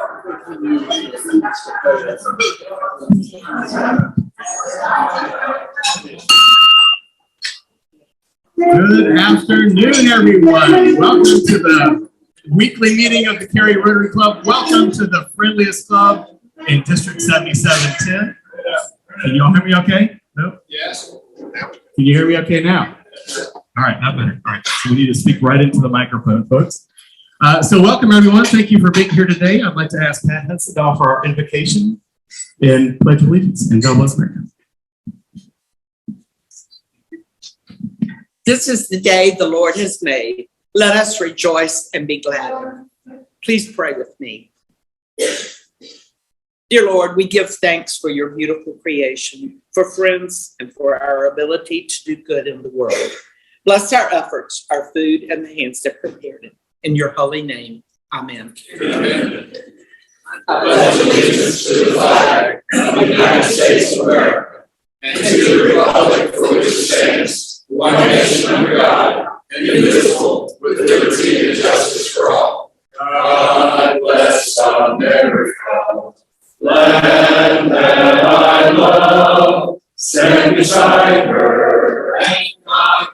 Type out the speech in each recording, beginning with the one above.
Good afternoon, everyone. Welcome to the weekly meeting of the Cary Rotary Club. Welcome to the friendliest club in District 7710. Can you all hear me okay? No? Yes. Can you hear me okay now? All right, not better. All right, so we need to speak right into the microphone, folks. So welcome, everyone. Thank you for being here today. I'd like to ask Pat Hudson to offer our invocation and pledge allegiance. And God bless America. This is the day the Lord has made. Let us rejoice and be glad. Please pray with me. Dear Lord, we give thanks for your beautiful creation, for friends, and for our ability to do good in the world. Bless our efforts, our food, and the hands that prepared it. In your holy name, amen. Amen. I pledge allegiance to the flag of the United States of America and to the republic for which it stands, one nation under God, indivisible, with liberty and justice for all. God bless America, land that I love, stand beside her and God,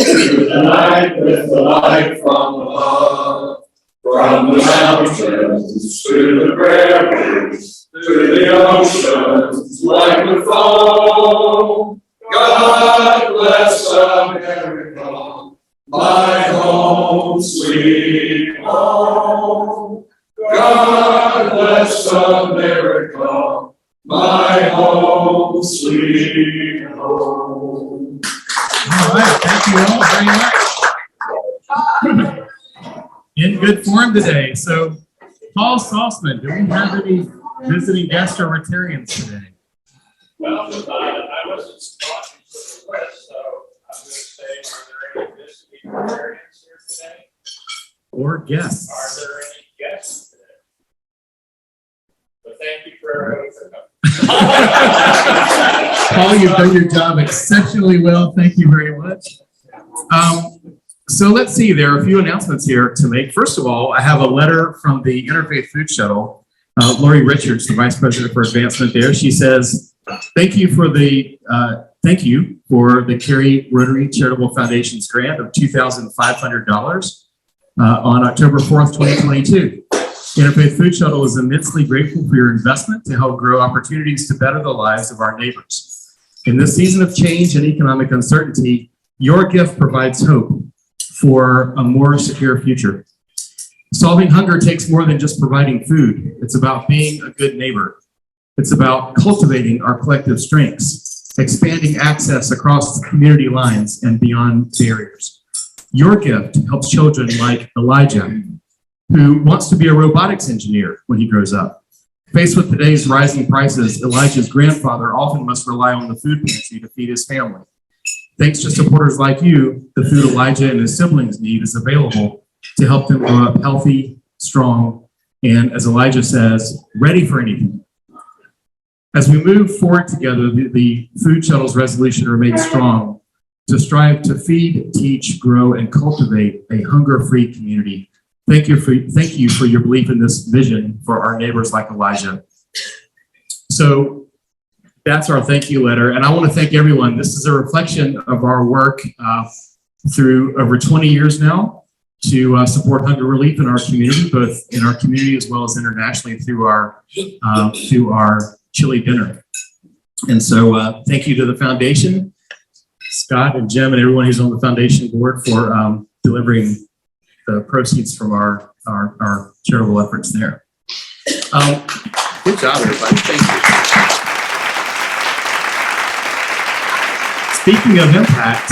through the night with the light from above, from the mountains to the prairies, to the oceans like the foam. God bless America, my home, sweet home. God bless America, my home, sweet home. All right, thank you all very much. In good form today. So, Paul Salzman, do we have any visiting guests or Rotarians today? Well, I wasn't talking to the West, so I'm going to say, are there any visiting Rotarians here today? Or guests? Are there any guests today? But thank you for everybody for coming. Paul, you've done your job exceptionally well. Thank you very much. So let's see, there are a few announcements here to make. First of all, I have a letter from the Interfaith Food Shuttle. Lori Richards, the Vice President for Advancement there. She says, thank you for the Cary Rotary Charitable Foundation's grant of $2,500 on October 4th, 2022. Interfaith Food Shuttle is immensely grateful for your investment to help grow opportunities to better the lives of our neighbors. In this season of change and economic uncertainty, your gift provides hope for a more secure future. Solving hunger takes more than just providing food. It's about being a good neighbor. It's about cultivating our collective strengths, expanding access across community lines and beyond barriers. Your gift helps children like Elijah, who wants to be a robotics engineer when he grows up. Faced with today's rising prices, Elijah's grandfather often must rely on the food pantry to feed his family. Thanks to supporters like you, the food Elijah and his siblings need is available to help them grow up healthy, strong, and, as Elijah says, ready for anything. As we move forward together, the Food Shuttle's resolution remains strong to strive to feed, teach, grow, and cultivate a hunger-free community. Thank you for your belief in this vision for our neighbors like Elijah. So that's our thank you letter. And I want to thank everyone. This is a reflection of our work through over 20 years now to support hunger relief in our community, both in our community as well as internationally through our chili dinner. And so thank you to the foundation, Scott and Jim and everyone who's on the foundation board for delivering the proceeds from our charitable efforts there. Good job, everybody. Thank you. Speaking of impact,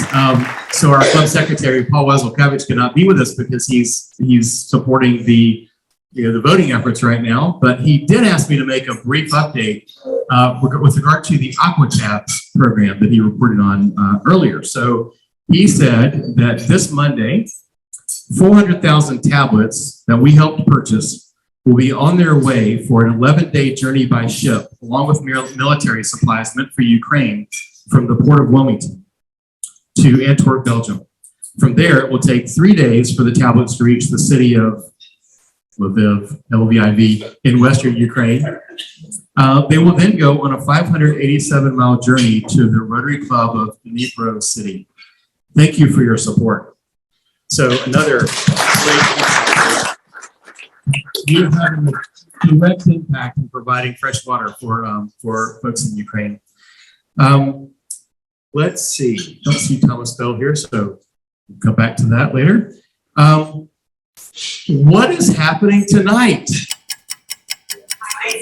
so our club secretary, Paul Weselkevich, cannot be with us because he's supporting the voting efforts right now, but he did ask me to make a brief update with regard to the AquaTabs program that he reported on earlier. So he said that this Monday, 400,000 tablets that we helped purchase will be on their way for an 11-day journey by ship, along with military supplies meant for Ukraine, from the port of Wilmington to Antwerp, Belgium. From there, it will take 3 days for the tablets to reach the city of Lviv in Western Ukraine. They will then go on a 587-mile journey to the Rotary Club of Dnipro City. Thank you for your support. So another great you have a direct impact in providing fresh water for folks in Ukraine. Let's see. Don't see Thomas Bell here, so we'll come back to that later. What is happening tonight?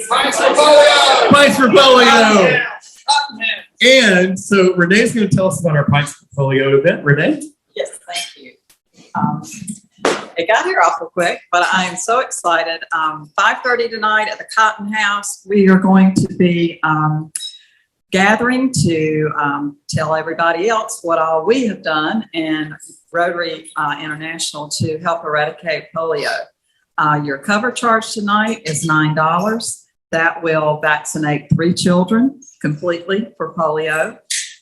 Pints for polio! Pints for polio! And so Renee's going to tell us about our Pints for Polio event. Renee? Yes, thank you. It got here awful quick, but I am so excited. 5:30 tonight at the Cotton House, we are going to be gathering to tell everybody else what all we have done in Rotary International to help eradicate polio. Your cover charge tonight is $9. That will vaccinate 3 children completely for polio.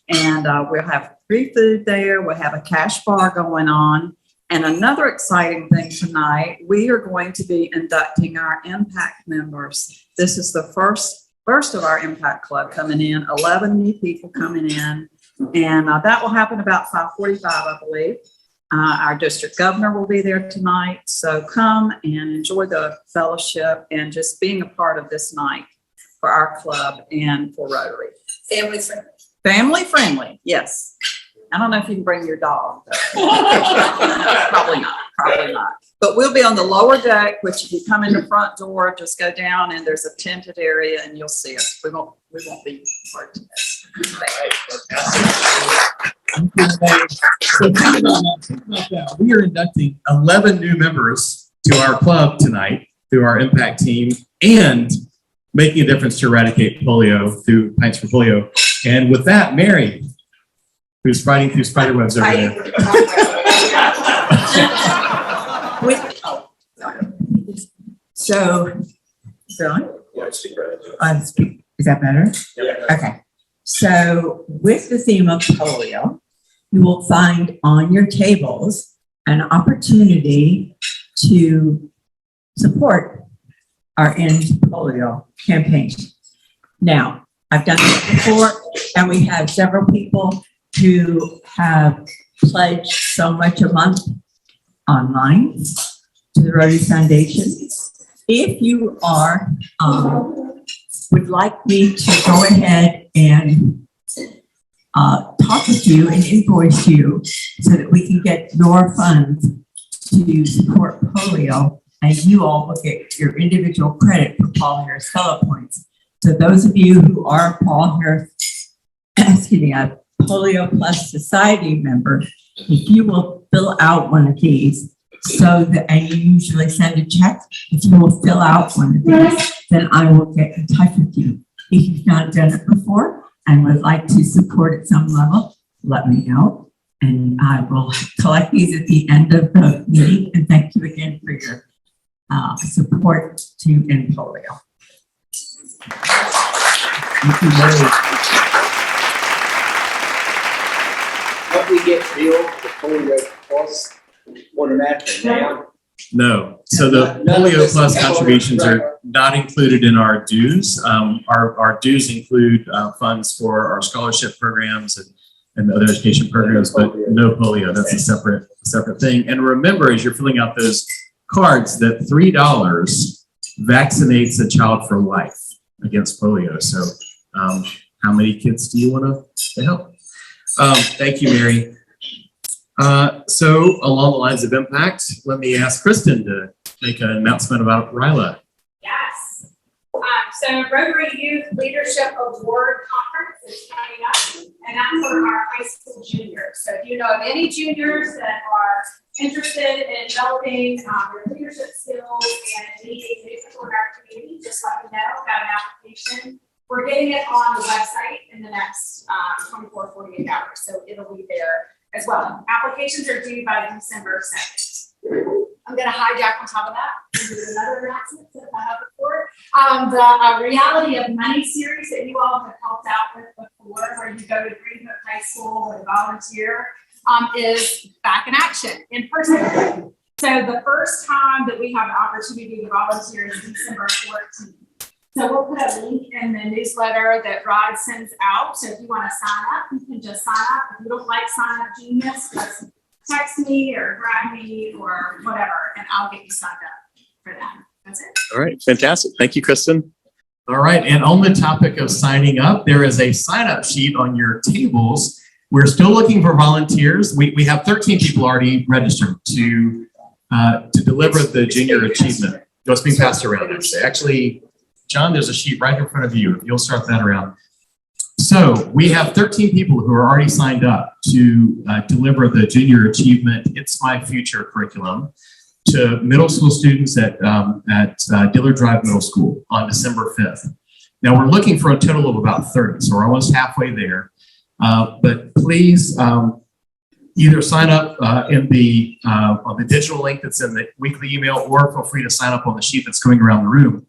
And we'll have free food there. We'll have a cash bar going on. And another exciting thing tonight, we are going to be inducting our Impact members. This is the first of our Impact Club coming in, 11 new people coming in. And that will happen about 5:45, I believe. Our district governor will be there tonight. So come and enjoy the fellowship and just being a part of this night for our club and for Rotary. Family friendly. Family friendly, yes. I don't know if you can bring your dog. Probably not. But we'll be on the lower deck, which if you come in the front door, just go down and there's a tented area and you'll see us. We won't be hard to miss. So think about that. We are inducting 11 new members to our club tonight through our Impact team and making a difference to eradicate polio through Pints for Polio. And with that, Mary, who's fighting through spider webs over there. So, is that better? Yeah. Okay. So with the theme of polio, you will find on your tables an opportunity to support our End Polio campaign. Now, I've done this before, and we have several people who have pledged so much a month online to the Rotary Foundation. If you are would like me to go ahead and talk with you and invoice you so that we can get your funds to support polio, and you all will get your individual credit for Paul Harris Fellow Points. So those of you who are Paul Harris, a Polio Plus Society member, if you will fill out one of these, so that, and you usually send a check, if you will fill out one of these, then I will get in touch with you. If you've not done it before and would like to support at some level, let me know. And I will collect these at the end of the meeting. And thank you again for your support to end polio. Thank you, Mary. What we get billed for polio plus automatically now? No. So the Polio Plus contributions are not included in our dues. Our dues include funds for our scholarship programs and other education programs, but no polio. That's a separate thing. And remember, as you're filling out those cards, that $3 vaccinates a child for life against polio. So how many kids do you want to help? Thank you, Mary. So along the lines of impact, let me ask Kristen to make an announcement about RILA. Yes. So Rotary Youth Leadership Award Conference is coming up, and that's for our high school juniors. So if you know of any juniors that are interested in developing their leadership skills and needing to support our community, just let me know about an application. We're getting it on the website in the next 24, 48 hours, so it'll be there as well. Applications are due by December 2nd. I'm going to hijack on top of that and do another announcement that I have before. The Reality of Money series that you all have helped out with before, where you go to Green Hook High School and volunteer, is back in action in person. So the first time that we have an opportunity to volunteer is December 14th. So we'll put a link in the newsletter that Rod sends out. So if you want to sign up, you can just sign up. If you don't like Sign Up Genius, just text me or grab me or whatever, and I'll get you signed up for that. That's it. All right, fantastic. Thank you, Kristen. All right, and on the topic of signing up, there is a sign-up sheet on your tables. We're still looking for volunteers. We have 13 people already registered to deliver the junior achievement. It's being passed around, actually. Actually, John, there's a sheet right in front of you. You'll start that around. So we have 13 people who are already signed up to deliver the junior achievement It's My Future curriculum to middle school students at Dillard Drive Middle School on December 5th. Now we're looking for a total of about 30, so we're almost halfway there. But please either sign up on the digital link that's in the weekly email, or feel free to sign up on the sheet that's going around the room.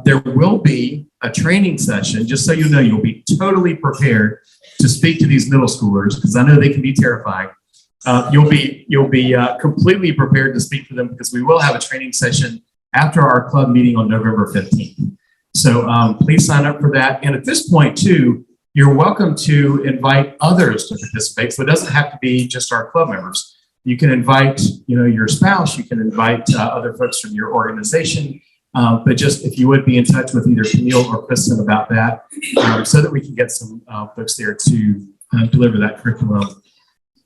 There will be a training session, just so you know, you'll be totally prepared to speak to these middle schoolers, because I know they can be terrifying. You'll be completely prepared to speak to them, because we will have a training session after our club meeting on November 15th. So please sign up for that. And at this point too, you're welcome to invite others to participate. So it doesn't have to be just our club members. You can invite, your spouse. You can invite other folks from your organization. But just if you would be in touch with either Camille or Kristen about that, so that we can get some folks there to deliver that curriculum.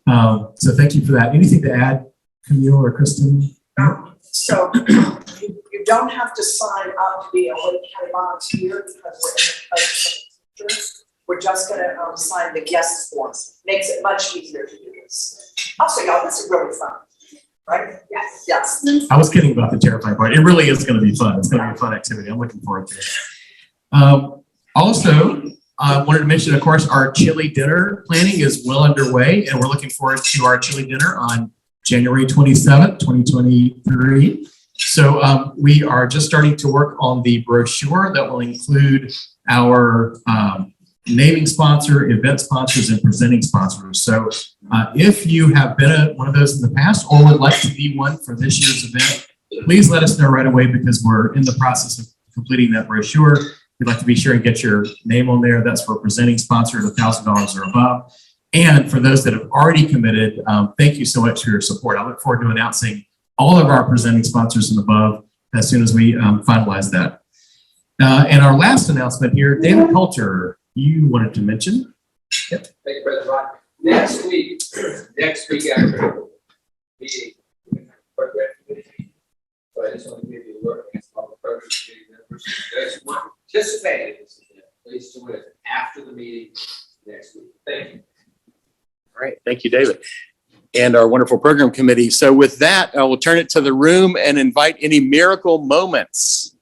So thank you for that. Anything to add, Camille or Kristen? So you don't have to sign up to be a Wake County volunteer, because we're in the we're just going to sign the guest forms. Makes it much easier to do this. Also, y'all, this is really fun, right? Yes. Yes. I was kidding about the terrifying part. It really is going to be fun. It's going to be a fun activity. I'm looking forward to it. Also, I wanted to mention, of course, our chili dinner planning is well underway, and we're looking forward to our chili dinner on January 27th, 2023. So we are just starting to work on the brochure that will include our naming sponsor, event sponsors, and presenting sponsors. So if you have been one of those in the past or would like to be one for this year's event, please let us know right away, because we're in the process of completing that brochure. We'd like to be sure and get your name on there. That's for presenting sponsor at $1,000 or above. And for those that have already committed, thank you so much for your support. I look forward to announcing all of our presenting sponsors and above as soon as we finalize that. And our last announcement here, David Coulter, you wanted to mention. Yep. Thank you, President Rod. Next week after meeting, program committee. So I just want to give you a word against all the program committee members. Those who want to participate in this event, please join us after the meeting next week. Thank you. All right. Thank you, David. And our wonderful program committee. So with that, I will turn it to the room and invite any miracle moments.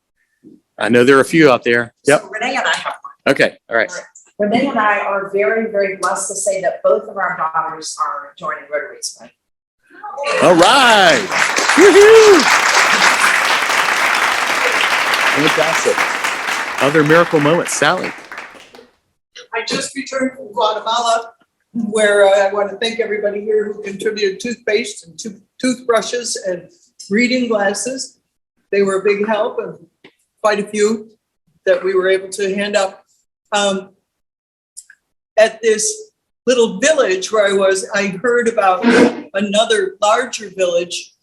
I know there are a few out there. Yep. So Renee and I have one. Okay. All right. Renee and I are very, very blessed to say that both of our daughters are joining Rotary tonight. All right. Woohoo! Fantastic. Other miracle moments, Sally. I just returned from Guatemala, where I want to thank everybody here who contributed toothpaste and toothbrushes and reading glasses. They were a big help, and quite a few that we were able to hand out. At this little village where I was, I heard about another larger village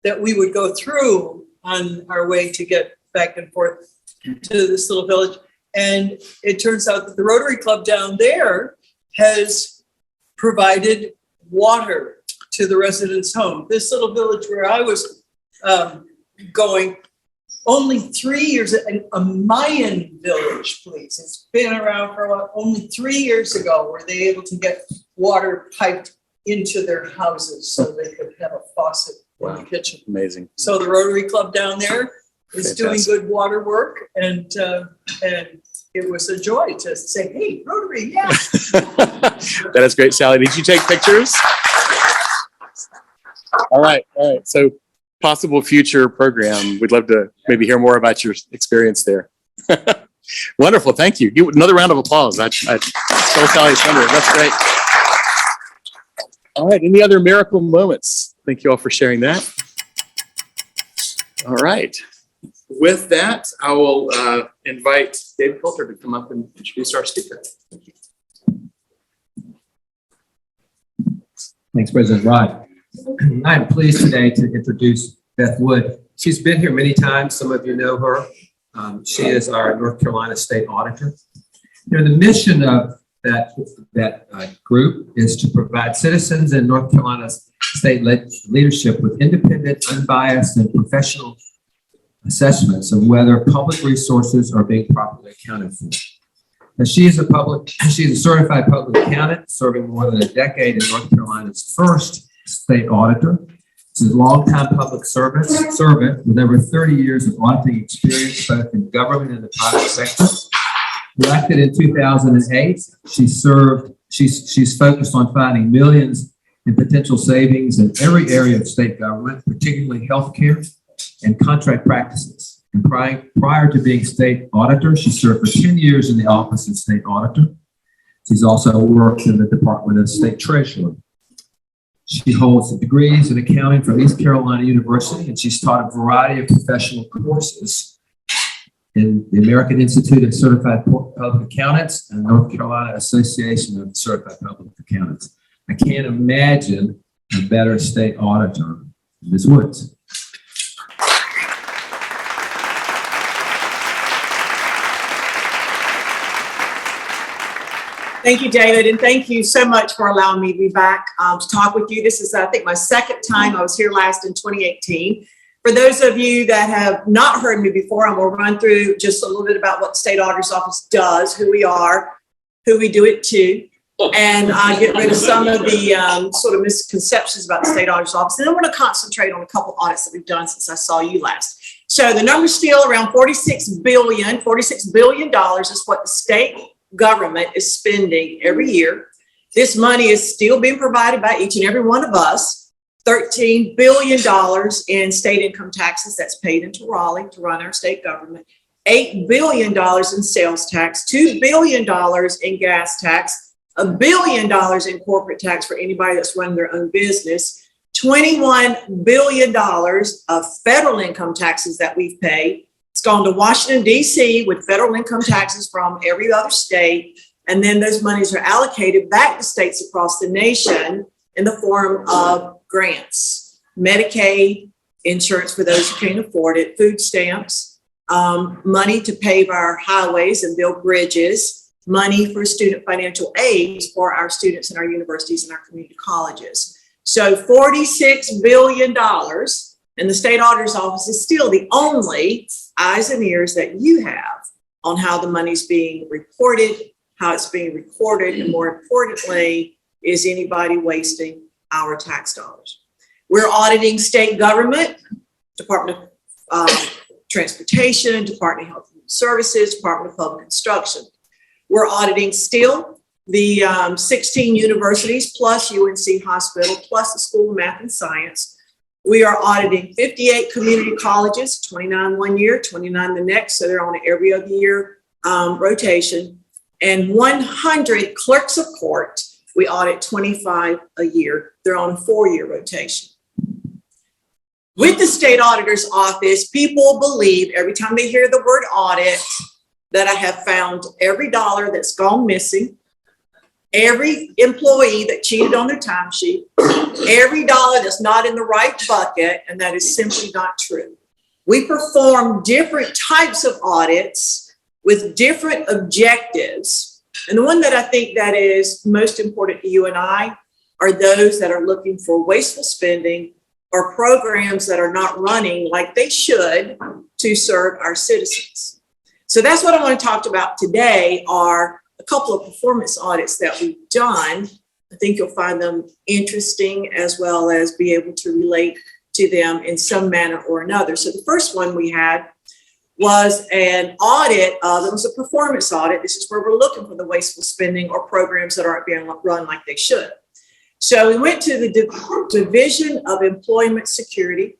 that we would go through on our way to get back and forth to this little village. And it turns out that the Rotary Club down there has provided water to the residents' home. This little village where I was going, only 3 years, a Mayan village, please. It's been around for a while. Only 3 years ago were they able to get water piped into their houses so they could have a faucet in the kitchen. Amazing. So the Rotary Club down there is doing good water work, and it was a joy to say, hey, Rotary, yeah. That is great, Sally. Did you take pictures? All right. So possible future program. We'd love to maybe hear more about your experience there. Wonderful. Thank you. Another round of applause. I stole Sally's thunder. That's great. All right. Any other miracle moments? Thank you all for sharing that. All right. With that, I will invite David Coulter to come up and introduce our speaker. Thanks, President Rod. I'm pleased today to introduce Beth Wood. She's been here many times. Some of you know her. She is our North Carolina State Auditor. You know, the mission of that group is to provide citizens in North Carolina's state leadership with independent, unbiased, and professional assessments of whether public resources are being properly accounted for. Now, she's a certified public accountant, serving more than a decade in North Carolina's first state auditor. She's a longtime public servant with over 30 years of auditing experience, both in government and the private sector. Elected in 2008, she's focused on finding millions in potential savings in every area of state government, particularly healthcare and contract practices. And prior to being state auditor, she served for 10 years in the office of state auditor. She's also worked in the Department of State Treasurer. She holds degrees in accounting from East Carolina University, and she's taught a variety of professional courses in the American Institute of Certified Public Accountants and North Carolina Association of Certified Public Accountants. I can't imagine a better state auditor than Ms. Woods. Thank you, David, and thank you so much for allowing me to be back to talk with you. This is, I think, my second time. I was here last in 2018. For those of you that have not heard me before, I'm going to run through just a little bit about what the State Auditor's Office does, who we are, who we do it to, and get rid of some of the sort of misconceptions about the State Auditor's Office. And I'm going to concentrate on a couple audits that we've done since I saw you last. So the number's still around $46 billion. $46 billion is what the state government is spending every year. This money is still being provided by each and every one of us. $13 billion in state income taxes that's paid into Raleigh to run our state government. $8 billion in sales tax, $2 billion in gas tax, $1 billion in corporate tax for anybody that's running their own business, $21 billion of federal income taxes that we've paid. It's gone to Washington, D.C. with federal income taxes from every other state. And then those monies are allocated back to states across the nation in the form of grants, Medicaid, insurance for those who can't afford it, food stamps, money to pave our highways and build bridges, money for student financial aid for our students in our universities and our community colleges. So $46 billion, and the State Auditor's Office is still the only eyes and ears that you have on how the money's being reported, how it's being recorded, and more importantly, is anybody wasting our tax dollars? We're auditing state government, Department of Transportation, Department of Health and Human Services, Department of Public Instruction. We're auditing still the 16 universities plus UNC Hospital plus the School of Math and Science. We are auditing 58 community colleges, 29 one year, 29 the next, so they're on an every other year rotation, and 100 clerks of court. We audit 25 a year. They're on a 4-year rotation. With the State Auditor's Office, people believe every time they hear the word audit that I have found every dollar that's gone missing, every employee that cheated on their timesheet, every dollar that's not in the right bucket, and that is simply not true. We perform different types of audits with different objectives. And the one that I think that is most important to you and I are those that are looking for wasteful spending or programs that are not running like they should to serve our citizens. So that's what I want to talk about today are a couple of performance audits that we've done. I think you'll find them interesting as well as be able to relate to them in some manner or another. So the first one we had was an audit, it was a performance audit. This is where we're looking for the wasteful spending or programs that aren't being run like they should. So we went to the Division of Employment Security.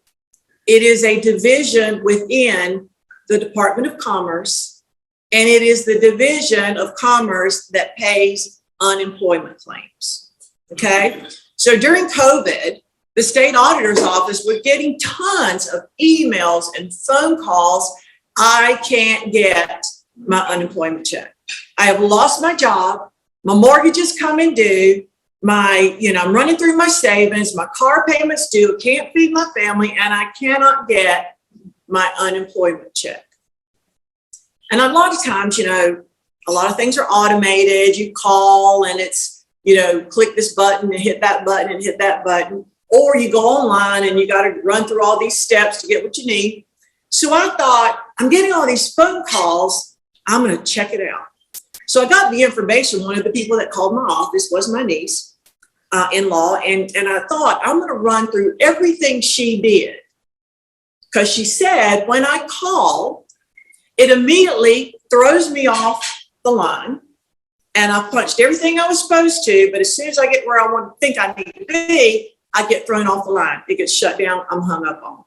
It is a division within the Department of Commerce. And it is the Division of Commerce that pays unemployment claims, okay? So during COVID, the state auditor's office, we're getting tons of emails and phone calls. I can't get my unemployment check. I have lost my job. My mortgage is coming due. I'm running through my savings. My car payment's due. I can't feed my family, and I cannot get my unemployment check. And a lot of times, a lot of things are automated. You call and it's, click this button and hit that button and hit that button. Or you go online and you got to run through all these steps to get what you need. So I thought, I'm getting all these phone calls. I'm going to check it out. So I got the information. One of the people that called my office was my niece in law. And I thought, I'm going to run through everything she did. Because she said, when I call, it immediately throws me off the line. And I punched everything I was supposed to. But as soon as I get where I think I need to be, I get thrown off the line. It gets shut down. I'm hung up on.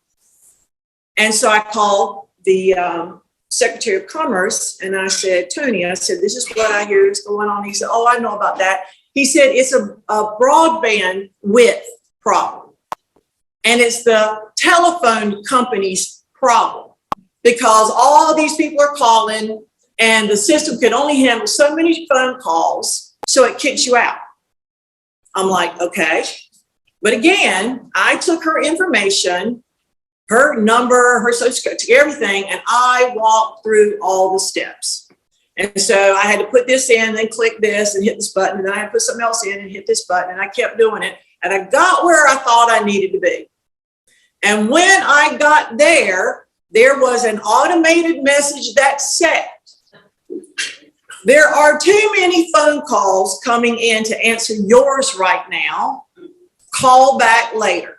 And so I called the Secretary of Commerce and I said, Tony, this is what I hear is going on. He said, oh, I know about that. He said, it's a broadband width problem. And it's the telephone company's problem because all these people are calling and the system can only handle so many phone calls. So it kicks you out. I'm like, okay. But again, I took her information, her number, her social security, everything, and I walked through all the steps. And so I had to put this in, then click this and hit this button. And then I had to put something else in and hit this button. And I kept doing it. And I got where I thought I needed to be. And when I got there, there was an automated message that said, there are too many phone calls coming in to answer yours right now. Call back later.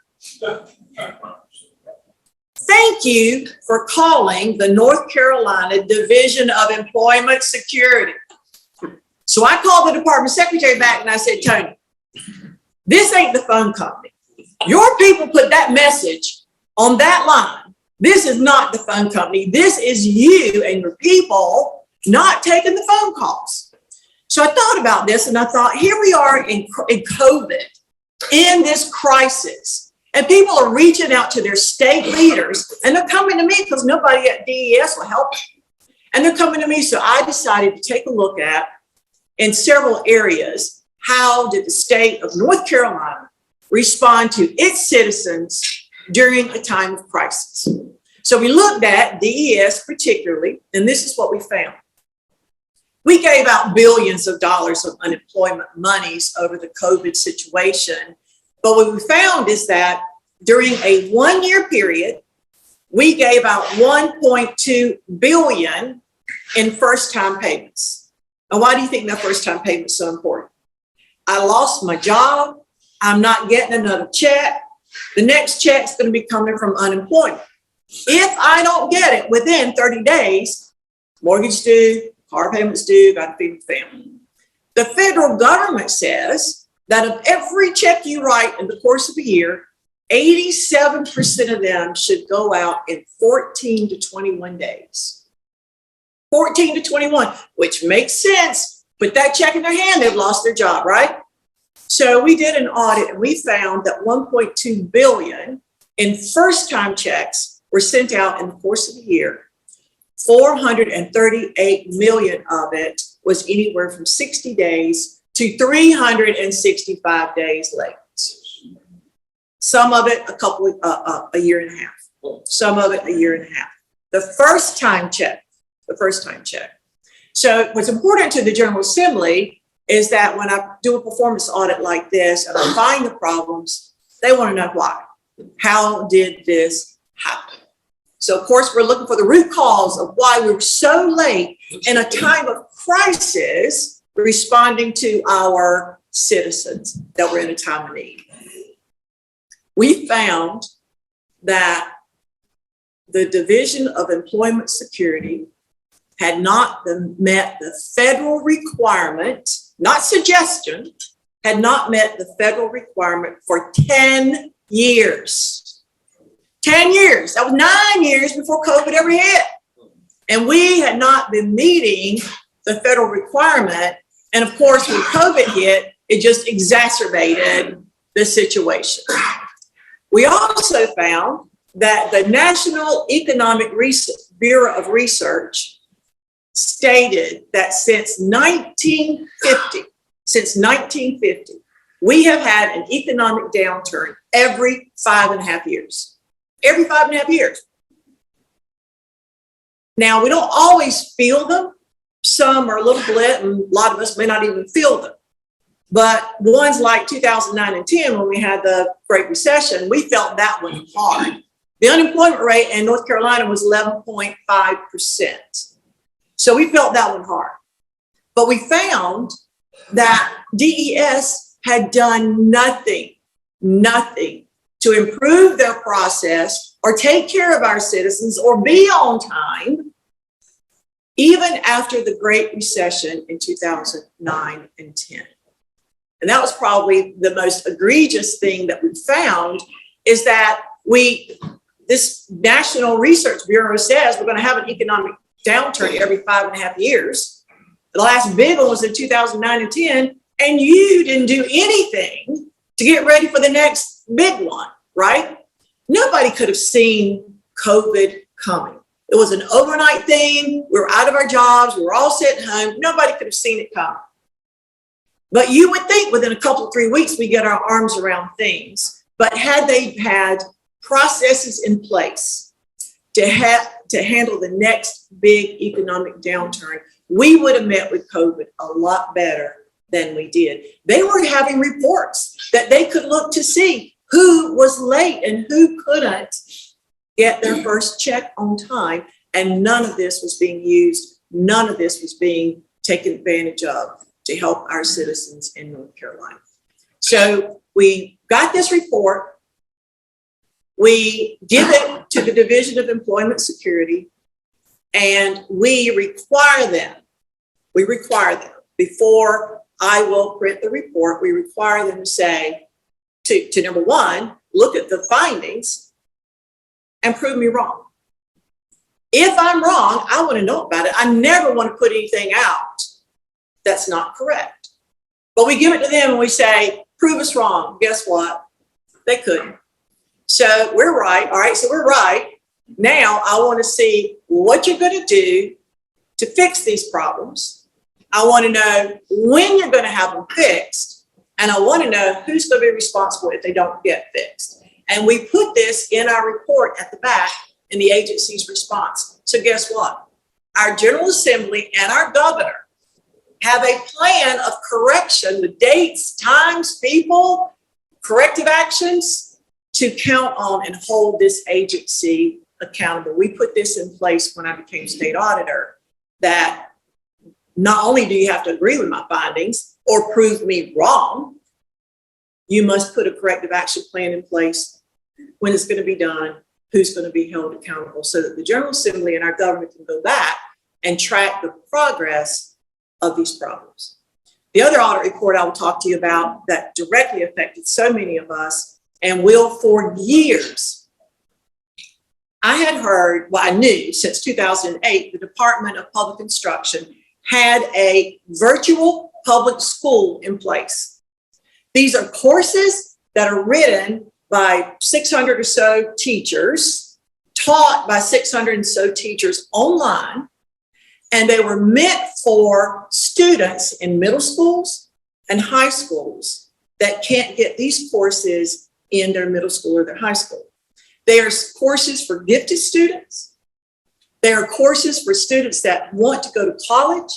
Thank you for calling the North Carolina Division of Employment Security. So I called the department secretary back and I said, Tony, this ain't the phone company. Your people put that message on that line. This is not the phone company. This is you and your people not taking the phone calls. So I thought about this and I thought, here we are in COVID, in this crisis. And people are reaching out to their state leaders and they're coming to me because nobody at DES will help them. And they're coming to me. So I decided to take a look at, in several areas, how did the state of North Carolina respond to its citizens during a time of crisis? So we looked at DES particularly, and this is what we found. We gave out billions of dollars of unemployment monies over the COVID situation. But what we found is that during a 1 year period, we gave out $1.2 billion in first time payments. And why do you think that first time payment is so important? I lost my job. I'm not getting another check. The next check's going to be coming from unemployment. If I don't get it within 30 days, mortgage due, car payments due, got to feed the family. The federal government says that of every check you write in the course of a year, 87% of them should go out in 14 to 21 days. 14 to 21, which makes sense. Put that check in their hand, they've lost their job, right? So we did an audit and we found that 1.2 billion in first-time checks were sent out in the course of the year. 438 million of it was anywhere from 60 days to 365 days late. Some of it a year and a half. Some of it a year and a half. The first time check. So what's important to the General Assembly is that when I do a performance audit like this and I find the problems, they want to know why. How did this happen? So of course, we're looking for the root cause of why we were so late in a time of crisis responding to our citizens that were in a time of need. We found that the Division of Employment Security had not met the federal requirement, not suggestion, had not met the federal requirement for 10 years. 10 years. That was 9 years before COVID ever hit. And we had not been meeting the federal requirement. And of course, when COVID hit, it just exacerbated the situation. We also found that the National Economic Bureau of Research stated that since 1950, we have had an economic downturn every 5.5 years. Every 5.5 years. Now, we don't always feel them. Some are a little blip, and a lot of us may not even feel them. But ones like 2009 and 10, when we had the Great Recession, we felt that one hard. The unemployment rate in North Carolina was 11.5%. So we felt that one hard. But we found that DES had done nothing to improve their process or take care of our citizens or be on time, even after the Great Recession in 2009 and 10. And that was probably the most egregious thing that we found, is that this National Research Bureau says we're going to have an economic downturn every 5.5 years. The last big one was in 2009 and 10, and you didn't do anything to get ready for the next big one, right? Nobody could have seen COVID coming. It was an overnight thing. We were out of our jobs. We were all sitting home. Nobody could have seen it coming. But you would think within a couple of 3 weeks, we get our arms around things. But had they had processes in place to handle the next big economic downturn, we would have met with COVID a lot better than we did. They were having reports that they could look to see who was late and who couldn't get their first check on time. And none of this was being used. None of this was being taken advantage of to help our citizens in North Carolina. So we got this report. We give it to the Division of Employment Security, and we require them, before I will print the report, we require them to say, to number one, look at the findings and prove me wrong. If I'm wrong, I want to know about it. I never want to put anything out that's not correct. But we give it to them and we say, prove us wrong. Guess what? They couldn't. So we're right. All right, so we're right. Now I want to see what you're going to do to fix these problems. I want to know when you're going to have them fixed. And I want to know who's going to be responsible if they don't get fixed. And we put this in our report at the back in the agency's response. So guess what? Our General Assembly and our governor have a plan of correction with dates, times, people, corrective actions to count on and hold this agency accountable. We put this in place when I became state auditor, that not only do you have to agree with my findings or prove me wrong, you must put a corrective action plan in place, when it's going to be done, who's going to be held accountable, so that the General Assembly and our government can go back and track the progress of these problems. The other audit report I will talk to you about that directly affected so many of us and will for years. I had heard, well, I knew since 2008, the Department of Public Instruction had a virtual public school in place. These are courses that are written by 600 or so teachers, taught by 600 and so teachers online, and they were meant for students in middle schools and high schools that can't get these courses in their middle school or their high school. They are courses for gifted students. They are courses for students that want to go to college.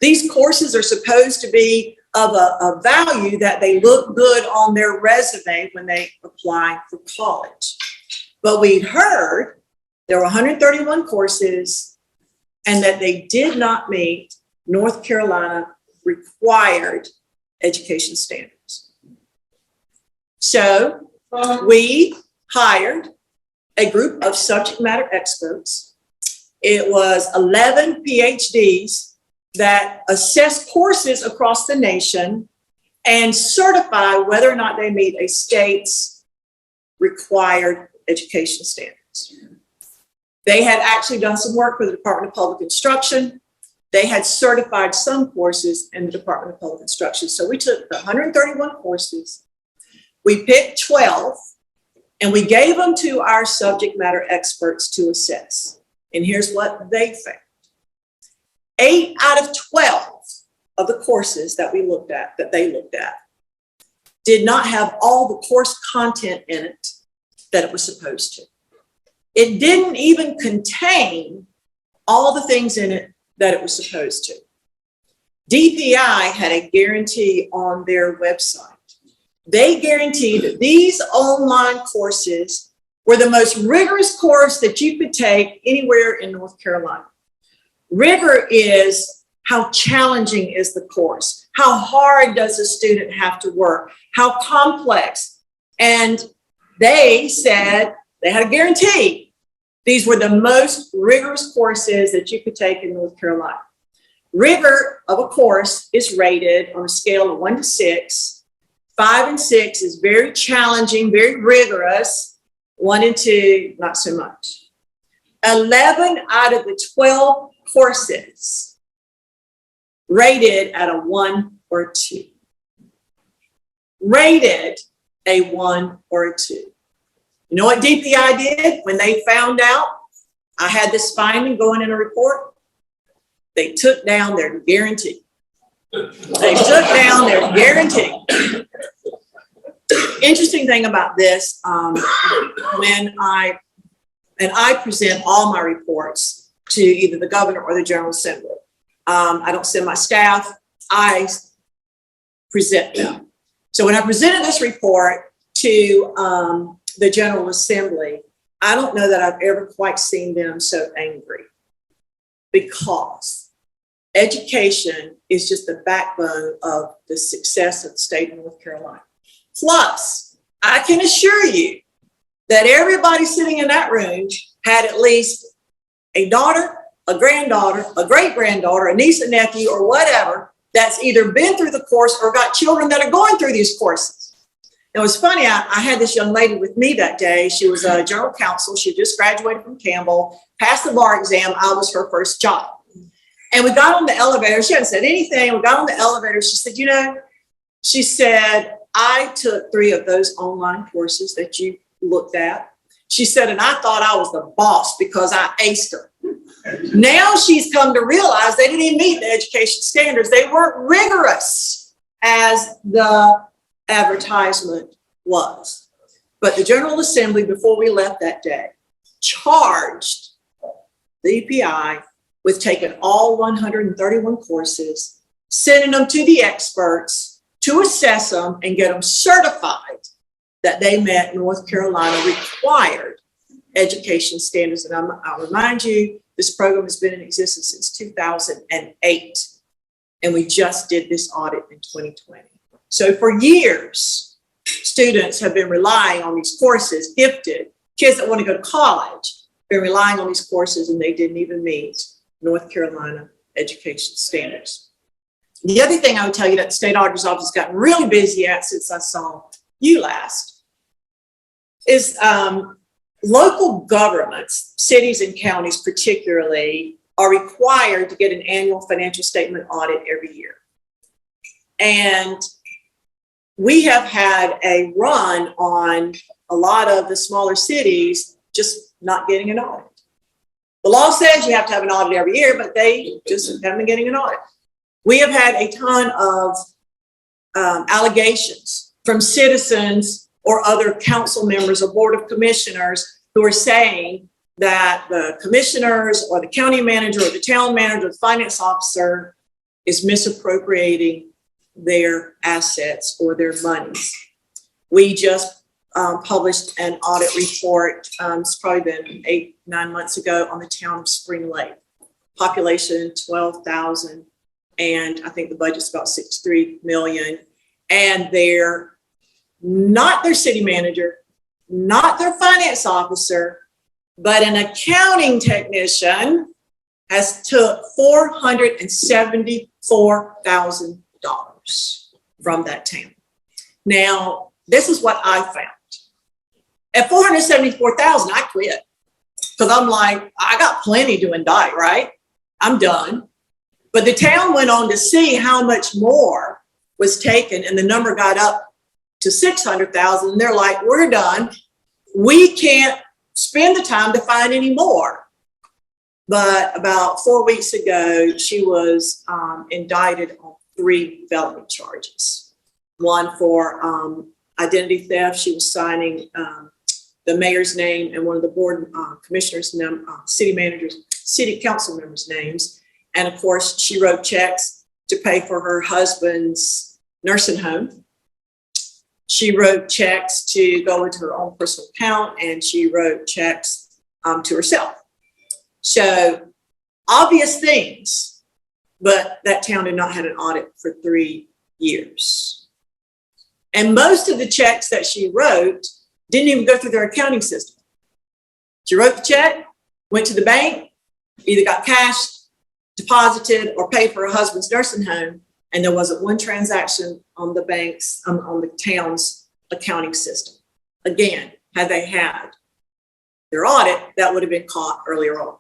These courses are supposed to be of a value that they look good on their resume when they apply for college. But we'd heard there were 131 courses and that they did not meet North Carolina required education standards. So we hired a group of subject matter experts. It was 11 PhDs that assess courses across the nation and certify whether or not they meet a state's required education standards. They had actually done some work for the Department of Public Instruction. They had certified some courses in the Department of Public Instruction. So we took the 131 courses, we picked 12, And we gave them to our subject matter experts to assess. And here's what they found. 8 out of 12 of the courses that we looked at, that they looked at, did not have all the course content in it that it was supposed to. It didn't even contain all the things in it that it was supposed to. DPI had a guarantee on their website. They guaranteed that these online courses were the most rigorous course that you could take anywhere in North Carolina. Rigor is how challenging is the course? How hard does a student have to work? How complex? And they said they had a guarantee. These were the most rigorous courses that you could take in North Carolina. Rigor of a course is rated on a scale of 1 to 6. 5 and 6 is very challenging, very rigorous. 1 and 2, not so much. 11 out of the 12 courses rated at a 1 or a 2. Rated a 1 or a 2. You know what DPI did when they found out I had this finding going in a report? They took down their guarantee. They took down their guarantee. Interesting thing about this, when I present all my reports to either the governor or the General Assembly. I don't send my staff, I present them. So when I presented this report to the General Assembly, I don't know that I've ever quite seen them so angry, because education is just the backbone of the success of the state of North Carolina. Plus, I can assure you that everybody sitting in that room had at least a daughter, a granddaughter, a great-granddaughter, a niece, a nephew, or whatever that's either been through the course or got children that are going through these courses. It was funny, I had this young lady with me that day. She was a general counsel. She just graduated from Campbell, passed the bar exam. I was her first job. And we got on the elevator. She hadn't said anything. We got on the elevator. She said, you know, she said, I took 3 of those online courses that you looked at. She said, and I thought I was the boss because I aced her. Now she's come to realize they didn't even meet the education standards. They weren't rigorous as the advertisement was. But the General Assembly, before we left that day, charged the EPI with taking all 131 courses, sending them to the experts to assess them and get them certified that they met North Carolina required education standards. And I'll remind you, this program has been in existence since 2008, and we just did this audit in 2020. So for years, students have been relying on these courses, gifted kids that want to go to college, been relying on these courses, and they didn't even meet North Carolina education standards. The other thing I would tell you that the State Auditor's Office has gotten really busy at since I saw you last is local governments, cities and counties particularly, are required to get an annual financial statement audit every year. And we have had a run on a lot of the smaller cities just not getting an audit. The law says you have to have an audit every year, but they just haven't been getting an audit. We have had a ton of allegations from citizens or other council members or board of commissioners who are saying that the commissioners or the county manager or the town manager or the finance officer is misappropriating their assets or their monies. We just published an audit report, it's probably been 8-9 months ago, on the town of Spring Lake. Population 12,000, and I think the budget's about $63 million. And they're not their city manager, not their finance officer, but an accounting technician has took $474,000 from that town. Now, this is what I found. At $474,000, I quit. Because I'm like, I got plenty to indict, right? I'm done. But the town went on to see how much more was taken, and the number got up to $600,000. And they're like, we're done. we can't spend the time to find any more. But about 4 weeks ago, she was indicted on 3 felony charges. One for identity theft. She was signing the mayor's name and one of the board commissioners, city managers, city council members' names. And of course, she wrote checks to pay for her husband's nursing home. She wrote checks to go into her own personal account, and she wrote checks to herself. So obvious things, but that town had not had an audit for 3 years. And most of the checks that she wrote didn't even go through their accounting system. She wrote the check, went to the bank, either got cashed, deposited, or paid for her husband's nursing home, and there wasn't one transaction on the bank's, on the town's accounting system. Again, had they had their audit, that would have been caught earlier on.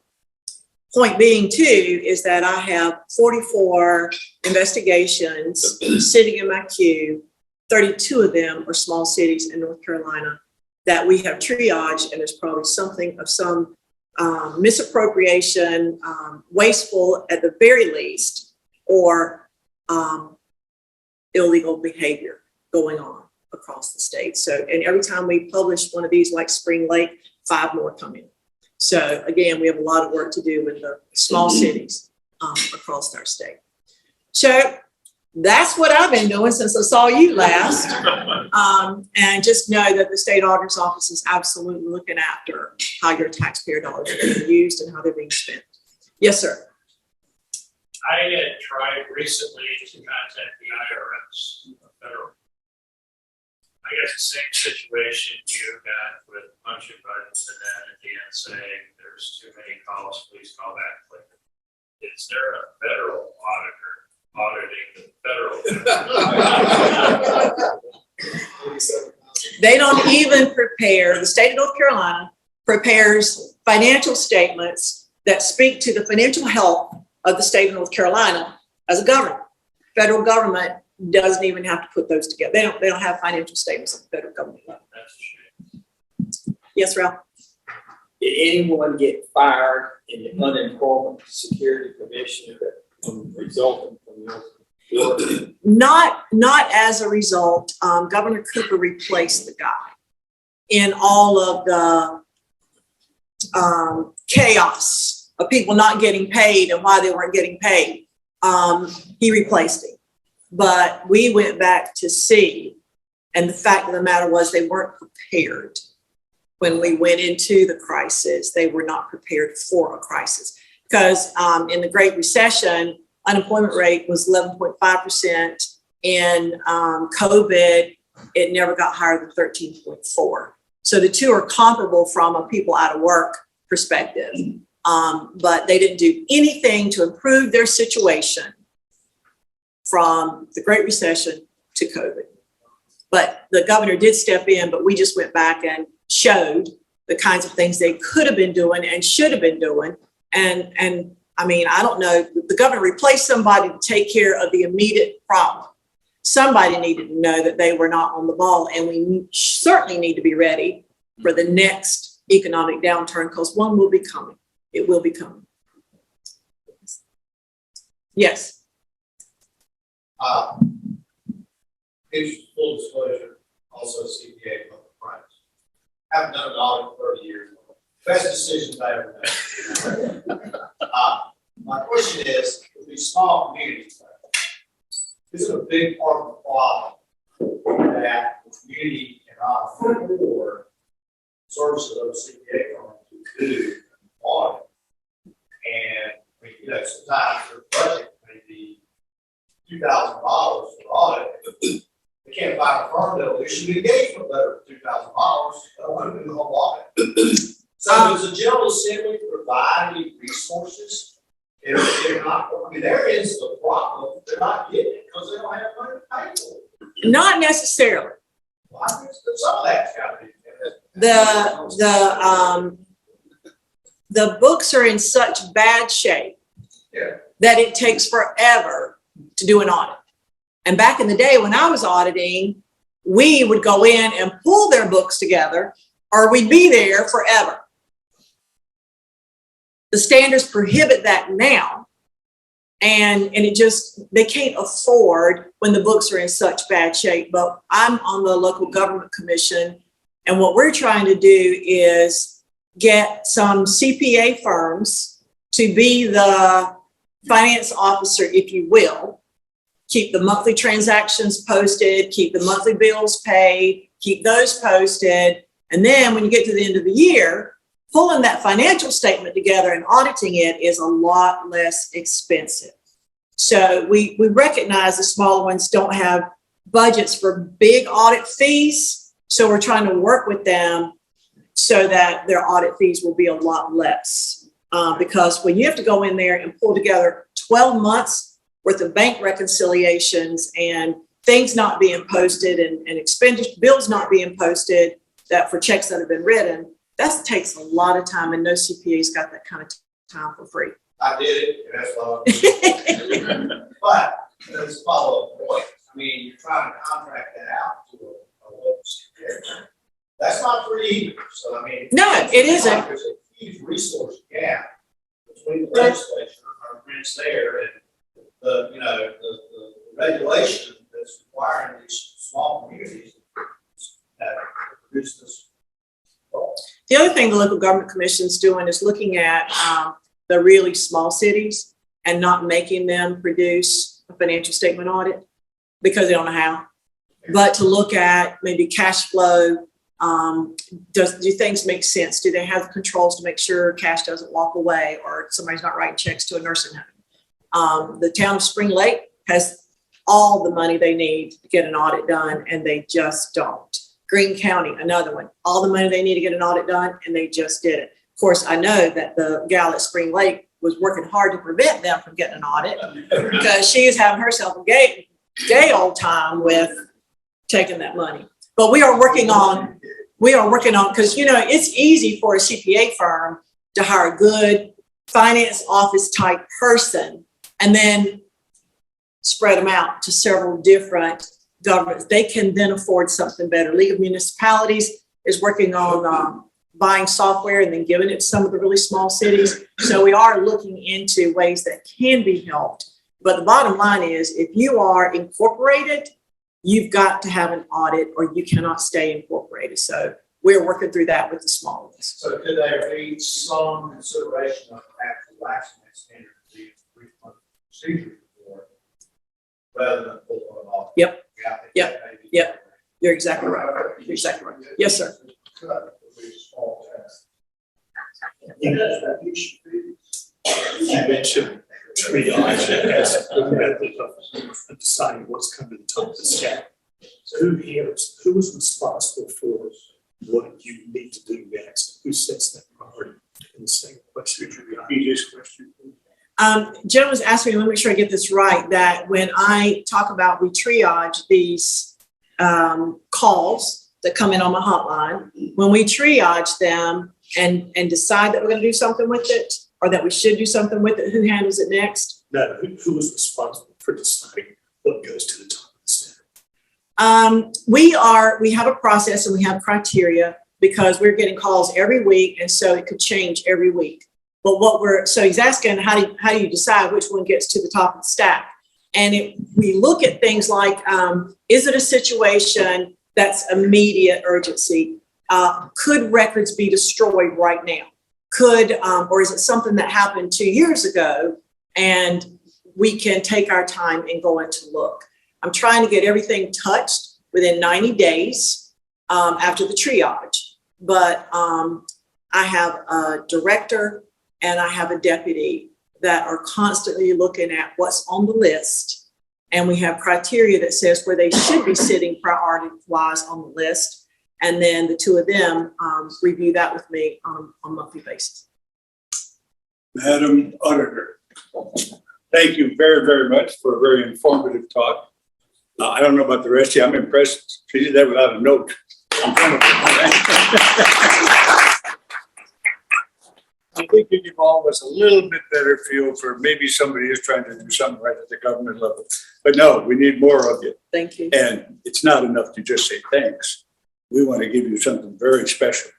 Point being too, is that I have 44 investigations sitting in my queue. 32 of them are small cities in North Carolina that we have triaged, and there's probably something of some misappropriation, wasteful at the very least, or illegal behavior going on across the state. So, and every time we publish one of these, like Spring Lake, 5 more come in. So again, we have a lot of work to do with the small cities across our state. So that's what I've been doing since I saw you last. And just know that the state auditor's office is absolutely looking after how your taxpayer dollars are being used and how they're being spent. Yes, sir. I had tried recently to contact the IRS, federal. I guess the same situation you got with a bunch of buttons and then at the end saying there's too many calls, please call back. Is there a federal auditing the federal? They don't even prepare, the state of North Carolina prepares financial statements that speak to the financial health of the state of North Carolina as a government. Federal government doesn't even have to put those together. They don't have financial statements at the federal government level. That's a shame. Yes, Ralph? Did anyone get fired in the Unemployment Security Commission resulting from your? Not as a result. Governor Cooper replaced the guy in all of the chaos of people not getting paid and why they weren't getting paid. He replaced him. But we went back to see, and the fact of the matter was they weren't prepared. When we went into the crisis, they were not prepared for a crisis. Because in the Great Recession, unemployment rate was 11.5%. In COVID, it never got higher than 13.4. So the two are comparable from a people out of work perspective. But they didn't do anything to improve their situation from the Great Recession to COVID. But the governor did step in, but we just went back and showed the kinds of things they could have been doing and should have been doing. And I mean, I don't know, the governor replaced somebody to take care of the immediate problem. Somebody needed to know that they were not on the ball, and we certainly need to be ready for the next economic downturn, because one will be coming. It will be coming. Yes. Here's full disclosure, also CPA public practice. Haven't done an audit in 30 years. Best decisions I ever made. My question is, with these small communities, is it a big part of the problem that the community cannot afford services of CPA firms to do an audit? And I mean, you know, sometimes their budget may be $2,000 for audit. They can't find a firm that'll issue an engagement letter for $2,000. They don't want to do the whole audit. So does the General Assembly provide any resources? If they're not, I mean, there is the problem. They're not getting it because they don't have money to pay for it. Not necessarily. Well, I think some of that's got to be. The books are in such bad shape that it takes forever to do an audit. And back in the day when I was auditing, we would go in and pull their books together, or we'd be there forever. The standards prohibit that now. And it just, they can't afford when the books are in such bad shape. But I'm on the local government commission, and what we're trying to do is get some CPA firms to be the finance officer, if you will, keep the monthly transactions posted, keep the monthly bills paid, keep those posted. And then when you get to the end of the year, pulling that financial statement together and auditing it is a lot less expensive. So we recognize the smaller ones don't have budgets for big audit fees. So we're trying to work with them so that their audit fees will be a lot less. Because when you have to go in there and pull together 12 months worth of bank reconciliations and things not being posted and expenditure bills not being posted that for checks that have been written, that takes a lot of time, and no CPA's got that kind of time for free. I did it, and that's why I'm But, let's follow up point. I mean, you're trying to contract that out to a local CPA. That's not free either, so I mean. No, it isn't. There's a huge resource gap between the legislature, our friends there, and the regulation that's requiring these small communities that produce this. The other thing the local government commission is doing is looking at the really small cities and not making them produce a financial statement audit because they don't know how, but to look at maybe cash flow. Do things make sense? Do they have the controls to make sure cash doesn't walk away or somebody's not writing checks to a nursing home? The town of Spring Lake has all the money they need to get an audit done, and they just don't. Greene County, another one, all the money they need to get an audit done, and they just did it. Of course, I know that the gal at Spring Lake was working hard to prevent them from getting an audit because she is having herself a gay old time with taking that money. But we are working on, because, it's easy for a CPA firm to hire a good finance office type person and then spread them out to several different governments. They can then afford something better. League of Municipalities is working on buying software and then giving it to some of the really small cities. So we are looking into ways that can be helped. But the bottom line is, if you are incorporated, you've got to have an audit or you cannot stay incorporated. So we're working through that with the small ones. So could there be some consideration of actually relaxing that standard to be a 3-month procedure for rather than full on audit? Yep. Yep. You're exactly right. You're exactly right. Yes, sir. You mentioned triage as a method of deciding what's coming to the top of the stack. So who is responsible for what you need to do next? Who sets that priority? In the same question, BJ's question. Jen was asking me, let me make sure I get this right, that when I talk about we triage these calls that come in on my hotline, when we triage them and decide that we're going to do something with it or that we should do something with it, who handles it next? No, who is responsible for deciding what goes to the top of the stack? We have a process and we have criteria because we're getting calls every week, and so it could change every week. But so he's asking, how do you decide which one gets to the top of the stack? And we look at things like, is it a situation that's immediate urgency? Could records be destroyed right now? Or is it something that happened 2 years ago and we can take our time and go in to look? I'm trying to get everything touched within 90 days after the triage. But I have a director and I have a deputy that are constantly looking at what's on the list. And we have criteria that says where they should be sitting priority-wise on the list. And then the two of them review that with me on a monthly basis. Madam Auditor, thank you very, very much for a very informative talk. I don't know about the rest of you. I'm impressed. She did that without a note. I think you give all of us a little bit better feel for maybe somebody is trying to do something right at the government level. But no, we need more of you. Thank you. And it's not enough to just say thanks. We want to give you something very special.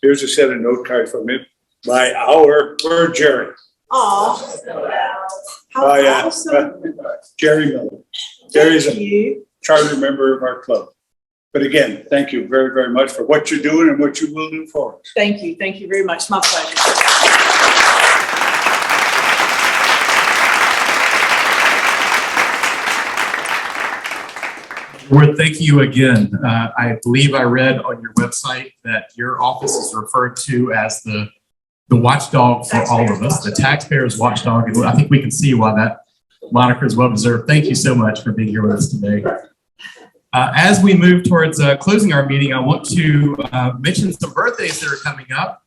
Here's a set of note cards from him by for Jerry. Aw. How By awesome. Jerry Miller. Jerry's Thank a you. charter member of our club. But again, thank you very, very much for what you're doing and what you will do for us. Thank you very much, my pleasure. Ward, thank you again. I believe I read on your website that your office is referred to as the watchdog for all of us, the taxpayers watchdog. And I think we can see why that moniker is well deserved. Thank you so much for being here with us today. As we move towards closing our meeting, I want to mention some birthdays that are coming up.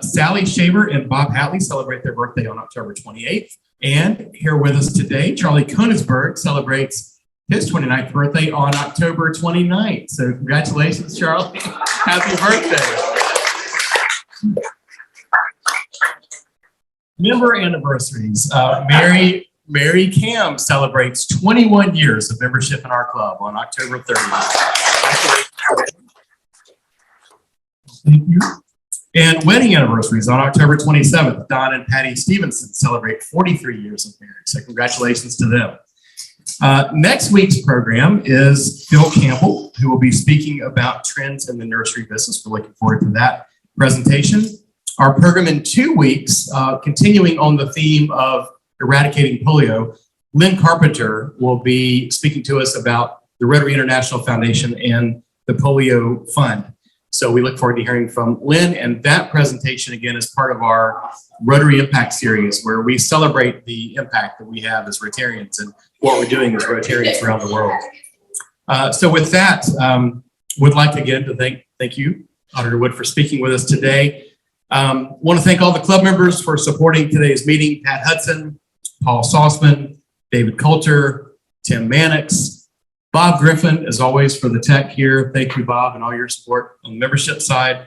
Sally Shaver and Bob Hatley celebrate their birthday on October 28th. And here with us today, Charlie Koenigsberg celebrates his 29th birthday on October 29th. So congratulations, Charlie. Happy birthday. Member anniversaries. Mary Cam celebrates 21 years of membership in our club on October 30th. Thank you. And wedding anniversaries on October 27th. Don and Patty Stevenson celebrate 43 years of marriage. So congratulations to them. Next week's program is Phil Campbell, who will be speaking about trends in the nursery business. We're looking forward to that presentation. Our program in 2 weeks, continuing on the theme of eradicating polio, Lynn Carpenter will be speaking to us about the Rotary International Foundation and the Polio Fund. So we look forward to hearing from Lynn, and that presentation again is part of our Rotary Impact Series, where we celebrate the impact that we have as Rotarians and what we're doing as Rotarians around the world. So with that, would like again to thank you, Auditor Wood, for speaking with us today. Want to thank all the club members for supporting today's meeting: Pat Hudson, Paul Sauceman, David Coulter, Tim Mannix, Bob Griffin, as always, for the tech here. Thank you, Bob, and all your support on the membership side.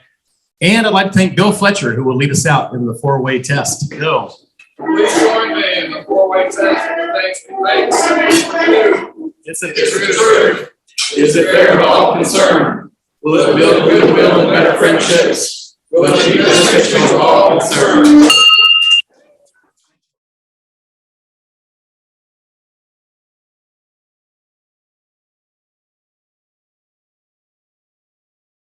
And I'd like to thank Bill Fletcher, who will lead us out in the four-way test. Bill. Please join me in the four-way test for thanks. Is it true? Is it fair to all concerned? Will it build goodwill and better friendships? Will it keep us to all concerned?